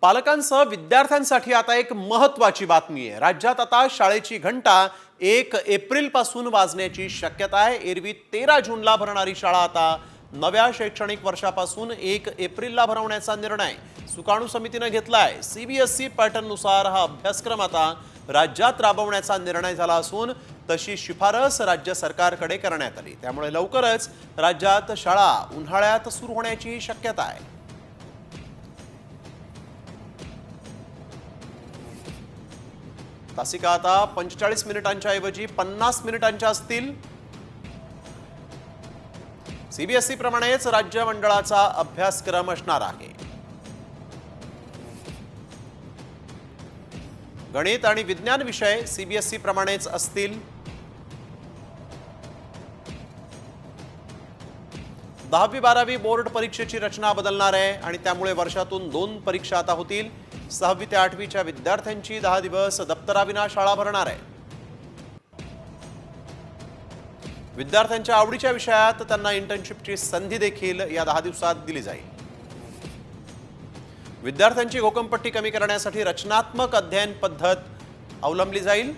पालकांसह विद्यार्थ्यांसाठी आता एक महत्त्वाची बातमी आहे। राज्यात आता शाळेची घंटा 1 एप्रिल पासून वाजण्याची शक्यता आहे। एरवी 13 जूनला भरणारी शाळा आता नव्या शैक्षणिक वर्षापासून 1 एप्रिलला भरवण्याचा निर्णय सुकाणू समितीने घेतला आहे। सीबीएसई पॅटर्ननुसार हा अभ्यासक्रम आता राज्यात राबवण्याचा निर्णय झाला असून तशी शिफारस राज्य सरकारकडे करण्यात आली। त्यामुळे लवकरच राज्यात शाळा उन्हाळ्यात सुरू होण्याची शक्यता आहे। तासिका आता 45 मिनिटांच्या ऐवजी 50 मिनिटांच्या असतील। सीबीएसई प्रमाणेच राज्य मंडळाचा अभ्यासक्रम असणार आहे। गणित आणि विज्ञान विषय सीबीएसई प्रमाणेच असतील। 10वी 12वी बोर्ड परीक्षेची रचना बदलणार आहे आणि त्यामुळे वर्षातून 2 परीक्षा आता होतील। 6वी ते 8वीच्या विद्यार्थ्यांची 10 दिवस दप्तराविना शाळा भरणार आहे। विद्यार्थ्यांच्या आवडीच्या विषयात त्यांना इंटर्नशिपची संधी देखील या 10 दिवसात दिली जाईल। विद्यार्थ्यांची घोकंपट्टी कमी करण्यासाठी रचनात्मक अध्ययन पद्धत अवलंबली जाईल।